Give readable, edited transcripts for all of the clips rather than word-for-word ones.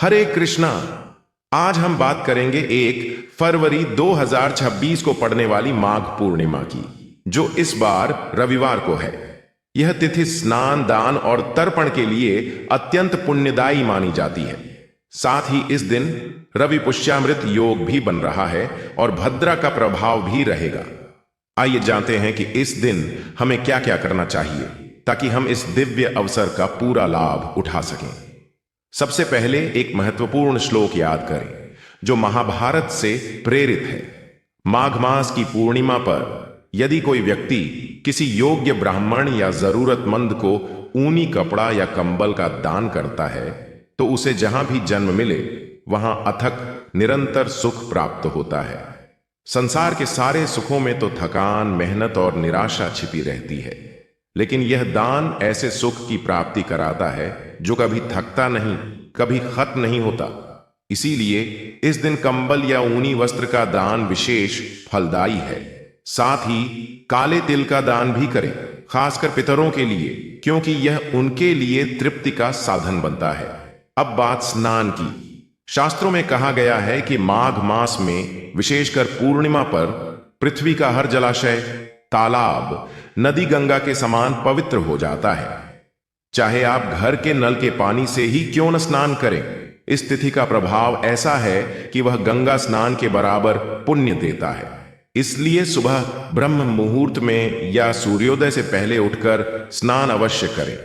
हरे कृष्णा। आज हम बात करेंगे 1 फरवरी 2026 को पड़ने वाली माघ पूर्णिमा की, जो इस बार रविवार को है। यह तिथि स्नान, दान और तर्पण के लिए अत्यंत पुण्यदायी मानी जाती है। साथ ही इस दिन रवि पुष्यामृत योग भी बन रहा है और भद्रा का प्रभाव भी रहेगा। आइए जानते हैं कि इस दिन हमें क्या क्या करना चाहिए ताकि हम इस दिव्य अवसर का पूरा लाभ उठा सकें। सबसे पहले एक महत्वपूर्ण श्लोक याद करें जो महाभारत से प्रेरित है। माघ मास की पूर्णिमा पर यदि कोई व्यक्ति किसी योग्य ब्राह्मण या जरूरतमंद को ऊनी कपड़ा या कंबल का दान करता है तो उसे जहां भी जन्म मिले वहां अथक निरंतर सुख प्राप्त होता है। संसार के सारे सुखों में तो थकान, मेहनत और निराशा छिपी रहती है, लेकिन यह दान ऐसे सुख की प्राप्ति कराता है जो कभी थकता नहीं, कभी खत्म नहीं होता। इसीलिए इस दिन कंबल या ऊनी वस्त्र का दान विशेष फलदायी है। साथ ही काले तिल का दान भी करें, खासकर पितरों के लिए, क्योंकि यह उनके लिए तृप्ति का साधन बनता है। अब बात स्नान की। शास्त्रों में कहा गया है कि माघ मास में विशेषकर पूर्णिमा पर पृथ्वी का हर जलाशय, तालाब, नदी गंगा के समान पवित्र हो जाता है। चाहे आप घर के नल के पानी से ही क्यों न स्नान करें, इस तिथि का प्रभाव ऐसा है कि वह गंगा स्नान के बराबर पुण्य देता है। इसलिए सुबह ब्रह्म मुहूर्त में या सूर्योदय से पहले उठकर स्नान अवश्य करें।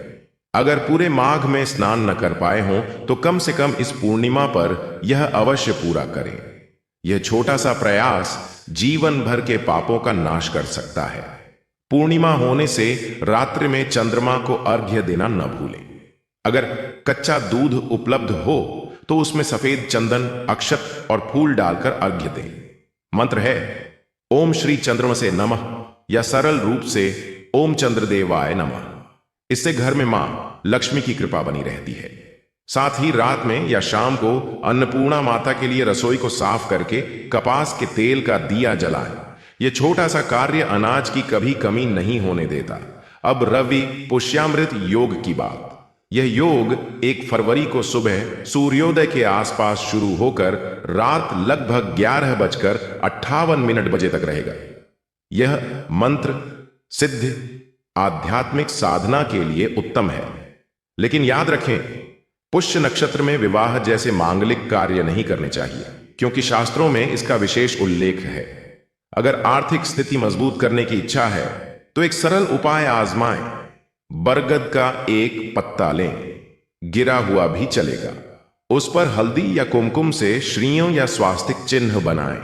अगर पूरे माघ में स्नान न कर पाए हों तो कम से कम इस पूर्णिमा पर यह अवश्य पूरा करें। यह छोटा सा प्रयास जीवन भर के पापों का नाश कर सकता है। पूर्णिमा होने से रात्रि में चंद्रमा को अर्घ्य देना न भूलें। अगर कच्चा दूध उपलब्ध हो तो उसमें सफेद चंदन, अक्षत और फूल डालकर अर्घ्य दें। मंत्र है ओम श्री चंद्रमसे नमः या सरल रूप से ओम चंद्रदेवाय नमः। इससे घर में मां लक्ष्मी की कृपा बनी रहती है। साथ ही रात में या शाम को अन्नपूर्णा माता के लिए रसोई को साफ करके कपास के तेल का दिया जलाएं। यह छोटा सा कार्य अनाज की कभी कमी नहीं होने देता। अब रवि पुष्यामृत योग की बात। यह योग 1 फरवरी को सुबह सूर्योदय के आसपास शुरू होकर रात लगभग 11:58 बजे तक रहेगा। यह मंत्र सिद्ध आध्यात्मिक साधना के लिए उत्तम है। लेकिन याद रखें, पुष्य नक्षत्र में विवाह जैसे मांगलिक कार्य नहीं करने चाहिए, क्योंकि शास्त्रों में इसका विशेष उल्लेख है। अगर आर्थिक स्थिति मजबूत करने की इच्छा है तो एक सरल उपाय आजमाएं। बरगद का एक पत्ता लें, गिरा हुआ भी चलेगा। उस पर हल्दी या कुमकुम से श्रीयों या स्वास्तिक चिन्ह बनाएं।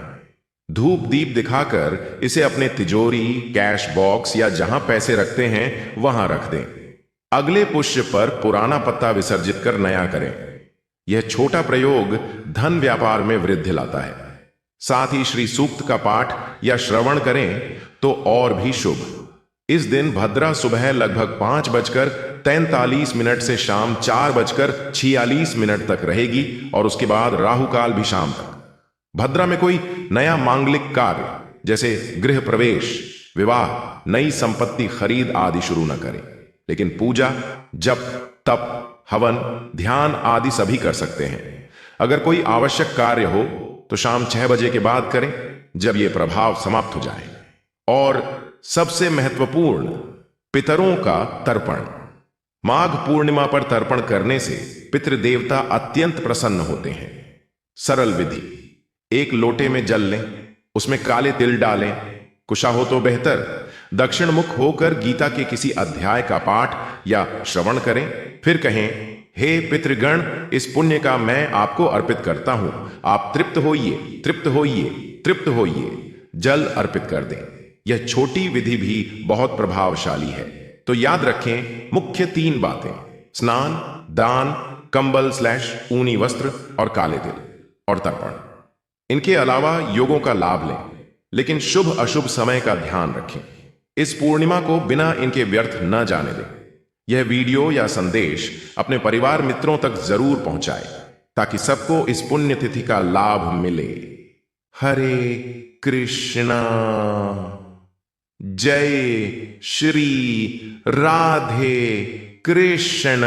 धूप दीप दिखाकर इसे अपने तिजोरी, कैश बॉक्स या जहां पैसे रखते हैं वहां रख दें। अगले पुष्य पर पुराना पत्ता विसर्जित कर नया करें। यह छोटा प्रयोग धन व्यापार में वृद्धि लाता है। साथ ही श्री सूक्त का पाठ या श्रवण करें तो और भी शुभ। इस दिन भद्रा सुबह लगभग 5:43 से शाम 4:46 तक रहेगी और उसके बाद राहु काल भी शाम तक। भद्रा में कोई नया मांगलिक कार्य जैसे गृह प्रवेश, विवाह, नई संपत्ति खरीद आदि शुरू न करें, लेकिन पूजा, जप, तप, हवन, ध्यान आदि सभी कर सकते हैं। अगर कोई आवश्यक कार्य हो तो शाम 6 बजे के बाद करें, जब यह प्रभाव समाप्त हो जाए। और सबसे महत्वपूर्ण, पितरों का तर्पण। माघ पूर्णिमा पर तर्पण करने से पितृदेवता अत्यंत प्रसन्न होते हैं। सरल विधि, एक लोटे में जल लें, उसमें काले तिल डालें, कुशा हो तो बेहतर, दक्षिण मुख होकर गीता के किसी अध्याय का पाठ या श्रवण करें। फिर कहें, हे पितृगण, इस पुण्य का मैं आपको अर्पित करता हूं। आप तृप्त होइए, तृप्त होइए, तृप्त होइए। जल अर्पित कर दें। यह छोटी विधि भी बहुत प्रभावशाली है। तो याद रखें, मुख्य 3 बातें: स्नान, दान, कंबल/ऊनी वस्त्र और काले तिल और तर्पण। इनके अलावा योगों का लाभ लें, लेकिन शुभ अशुभ समय का ध्यान रखें। इस पूर्णिमा को बिना इनके व्यर्थ न जाने दें। यह वीडियो या संदेश अपने परिवार मित्रों तक जरूर पहुंचाएं ताकि सबको इस पुण्य तिथि का लाभ मिले। हरे कृष्णा। जय श्री राधे कृष्ण।